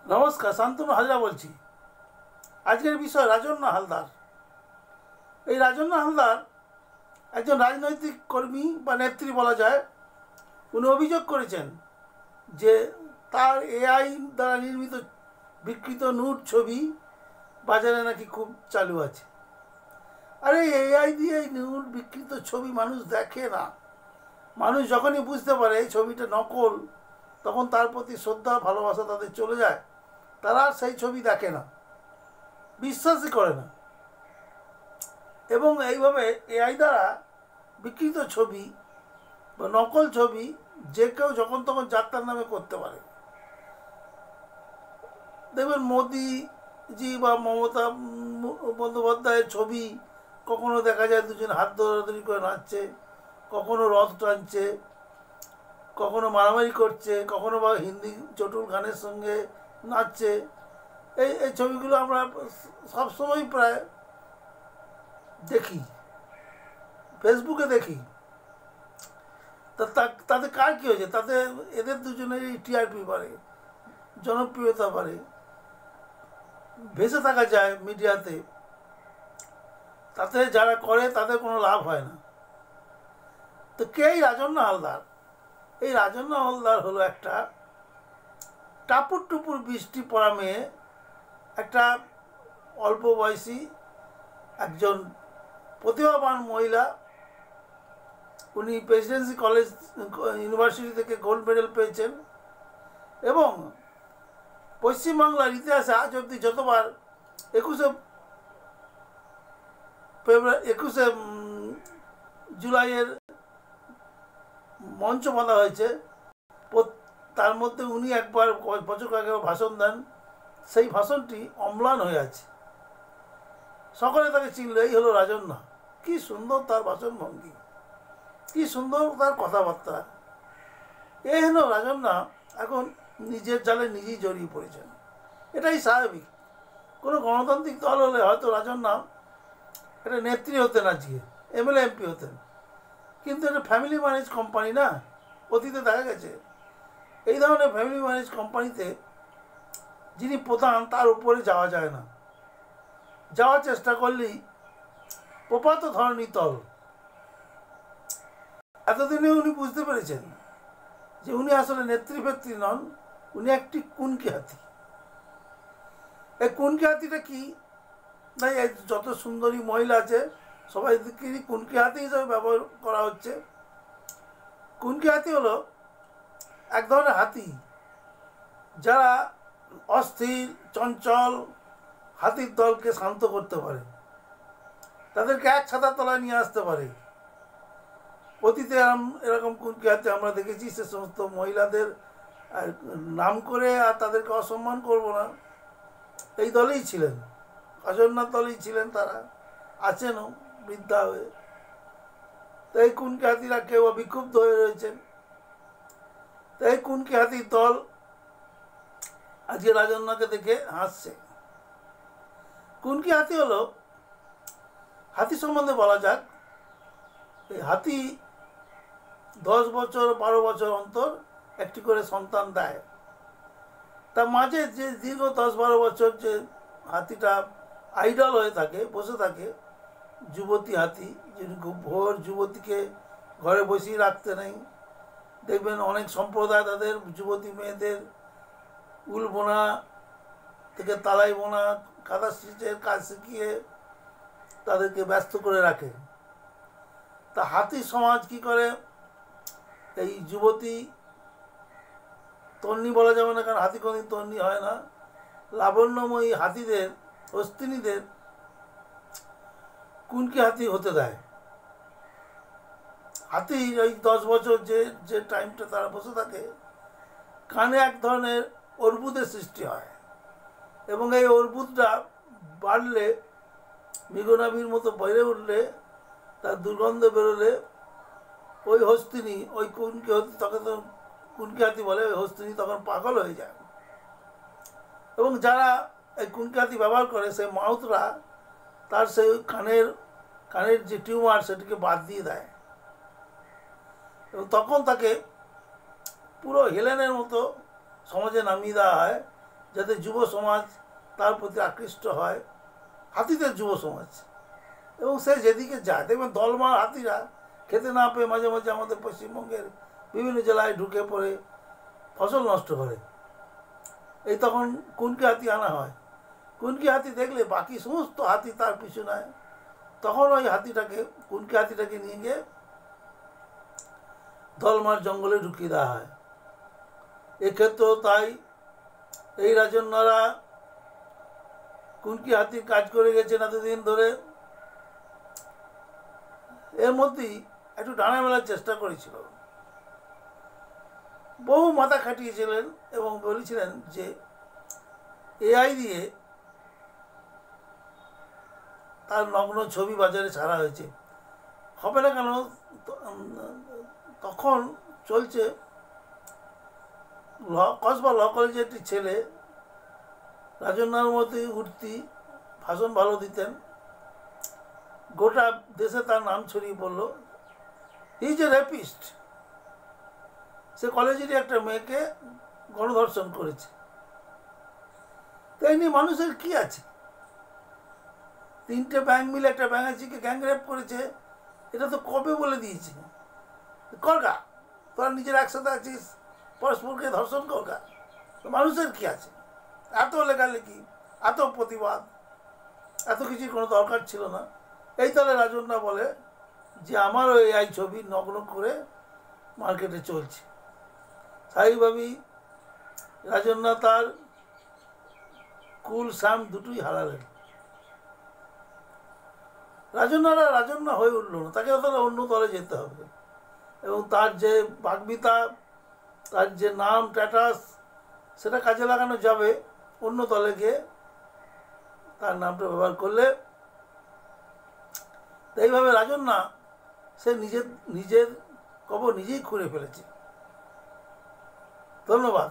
নমস্কার, শান্তনু হাজরা বলছি। আজকের বিষয় রাজন্না হালদার। এই রাজন্না হালদার একজন রাজনৈতিক কর্মী বা নেত্রী বলা যায়। উনি অভিযোগ করেছেন যে তার এআই দ্বারা নির্মিত বিকৃত নুড ছবি বাজারে নাকি খুব চালু আছে। আরে এআই দিয়ে নুড বিকৃত ছবি মানুষ দেখে না। মানুষ যখনই বুঝতে পারে এই ছবিটা নকল, তখন তার প্রতি শ্রদ্ধা ভালোবাসা তাদের চলে যায়। তারা আর সেই ছবি দেখে না, বিশ্বাসই করে না। এবং এইভাবে এআই দ্বারা বিকৃত ছবি বা নকল ছবি যে কেউ যখন তখন যাত্রার নামে করতে পারে। দেখবেন মোদিজি বা মমতা বন্দ্যোপাধ্যায়ের ছবি কখনো দেখা যায় দুজন হাত ধরাধরি করে নাচছে, কখনো রথ টানছে, কখনো মারামারি করছে, কখনো বা হিন্দি চটুল গানের সঙ্গে নাচছে। এই এই ছবিগুলো আমরা সবসময় প্রায় দেখি, ফেসবুকে দেখি। তাতে কার কী হয়েছে? তাতে এদের দুজনেরই টিআরপি বাড়ে, জনপ্রিয়তা বাড়ে, ভেসে থাকা যায় মিডিয়াতে। তাতে যারা করে তাদের কোনো লাভ হয় না। তো কে এই রাজন্না হালদার? এই রাজন্না হালদার হলো একটা টাপুর টুপুর বৃষ্টি পড়া মেয়ে, একটা অল্প বয়সী একজন প্রতিভাবান মহিলা। উনি প্রেসিডেন্সি কলেজ ইউনিভার্সিটি থেকে গোল্ড মেডেল পেয়েছেন এবং পশ্চিমবাংলার ইতিহাসে আজ অবধি যতবার 21শে জুলাইয়ের মঞ্চ বাঁধা হয়েছে, তার মধ্যে উনি একবার বছর কয়েক ভাষণ দেন। সেই ভাষণটি অম্লান হয়ে আছে, সকলে তাকে চিনল। এই হলো রাজন্না। কি সুন্দর তার ভাষণ ভঙ্গি, কি সুন্দর তার কথাবার্তা। এই হলো রাজন্না এখন নিজের জালে নিজেই জড়িয়ে পড়েছেন। এটাই স্বাভাবিক। কোনো গণতান্ত্রিক দল হলে হয়তো রাজন্না একটা নেত্রী হতেন, আজকে এমএলএ এমপি হতেন। কিন্তু এটা ফ্যামিলি ম্যানেজ কোম্পানি না। অতীতে দেখা গেছে এই ধরনের ফ্যামিলি ম্যানেজ কোম্পানিতে যিনি প্রধান তার উপরে যাওয়া যায় না। যাওয়ার চেষ্টা করলেই প্রপাত ধরনী তল। এতদিনে উনি বুঝতে পেরেছেন যে উনি আসলে নেত্রী ফেত্রী নন, উনি একটি কুনকি হাতি। এই কুনকি হাতিটা কি? না, যত সুন্দরী মহিলা আছে সবাইকেই কুনকি হাতি হিসাবে ব্যবহার করা হচ্ছে। কুনকি হাতি হলো এক ধরনের হাতি যারা অস্থির চঞ্চল হাতির দলকে শান্ত করতে পারে, তাদেরকে এক ছাতার তলায় নিয়ে আসতে পারে। অতীতে এরকম কুনকি হাতি আমরা দেখেছি। সে সমস্ত মহিলাদের নাম করে আর তাদেরকে অসম্মান করব না, এই দলেই ছিলেন, রাজন্নার দলেই ছিলেন। তারা আছেনও বৃদ্ধা হয়ে। তো এই কুনকি হাতিরা কেউ বিক্ষুব্ধ হয়ে রয়েছেন। তো এই কুনকি হাতির দল আজকে রাজন্নাকে দেখে হাসছে। কুনকি হাতি হলো, হাতি সম্বন্ধে বলা যাক, এই হাতি 10 বছর 12 বছর অন্তর একটি করে সন্তান দেয়। তার মাঝে যে দীর্ঘ 10-12 বছর যে হাতিটা আইডল হয়ে থাকে, বসে থাকে, যুবতী হাতি, যিনি খুব ভোর যুবতীকে ঘরে বসিয়ে রাখতে নেই। দেখবেন অনেক সম্প্রদায় তাদের যুবতী মেয়েদের উল বোনা থেকে তালাই বোনা, কাঁথা স্টিচের কাজ শিখিয়ে তাদেরকে ব্যস্ত করে রাখে। তা হাতি সমাজ কি করে? এই যুবতী, তন্নি বলা যাবে না, কারণ হাতি কোনোদিন তন্নি হয় না, লাবণ্যময়ী হাতিদের, হস্তিনীদের কুনকি হাতি হতে দেয়। হাতি ওই 10 বছর যে যে টাইমটা তারা বসে থাকে, কানে এক ধরনের অর্বুদের সৃষ্টি হয় এবং এই অর্বুদটা বাড়লে, মৃগনাভির মতো বেড়ে উঠলে, তার দুর্গন্ধ বেরোলে ওই হস্তিনী, ওই কুনকি হাতি, তখন তো কুনকি হাতি বলে, ওই হস্তিনী তখন পাগল হয়ে যায়। এবং যারা এই কুনকি হাতি ব্যবহার করে, সেই মাউথরা তার সেই কানের যে টিউমার সেটিকে বাদ দিয়ে দেয় এবং তখন তাকে পুরো হেলেনের মতো সমাজে নামিয়ে দেওয়া হয় যাতে যুব সমাজ তার প্রতি আকৃষ্ট হয়, হাতিদের যুব সমাজ। এবং সে যেদিকে যায় দেখবেন দলমার হাতিরা খেতে না পেয়ে মাঝে মাঝে আমাদের পশ্চিমবঙ্গের বিভিন্ন জেলায় ঢুকে পড়ে ফসল নষ্ট করে। এই তখন কুনকি হাতি আনা হয়। কুনকি হাতি দেখলে বাকি সমস্ত হাতি তার পিছু নেয়। তখন ওই হাতিটাকে, কুনকি হাতিটাকে নিয়ে গিয়ে দলমার জঙ্গলে ঢুকিয়ে দেওয়া হয়। এক্ষেত্রেও তাই এই রাজন্যারা কুনকি হাতির কাজ করে গেছেন এতদিন ধরে। এর মধ্যেই একটু ডানা মেলার চেষ্টা করেছিল, বহু মাথা খাটিয়েছিলেন এবং বলেছিলেন যে এআই দিয়ে তার নগ্ন ছবি বাজারে ছাড়া হয়েছে, হবে না কেন? তখন চলছে কসবা ল কলেজের একটি ছেলে, রাজন্যার মধ্যে উঠতি, ভাষণ ভালো দিতেন, গোটা দেশে তার নাম ছড়িয়ে পড়ল, হি ইজ এ রেপিস্ট। সে কলেজেরই একটা মেয়েকে গণধর্ষণ করেছে। তাই নিয়ে মানুষের কি আছে? 3টে ব্যাংক মিলে একটা ব্যাঙাচিকে গ্যাংরেপ করেছে, এটা তো কবে বলে দিয়েছে। করগা, তোরা নিজের একসাথে আছিস, পরস্পরকে ধর্ষণ করগা। মানুষের কি আছে? এত লেখালেখি, এত প্রতিবাদ, এত কিছুর কোনো দরকার ছিল না। এই তাহলে রাজন্যা বলে যে আমারও এআই ছবি নগ্ন করে মার্কেটে চলছে। স্বাভাবিকভাবেই রাজন্যা তার কুল সাম দুটোই হারালেন। রাজন্যারা রাজন্যা হয়ে উঠল না, তাকে তাহলে অন্য দলে যেতে হবে। এবং তার যে বাগ্মিতা, তার যে নাম স্ট্যাটাস, সেটা কাজে লাগানো যাবে অন্য দলে গিয়ে তার নামটা ব্যবহার করলে। এইভাবে রাজন্যা সে নিজের কবর নিজেই খুঁড়ে ফেলেছে। ধন্যবাদ।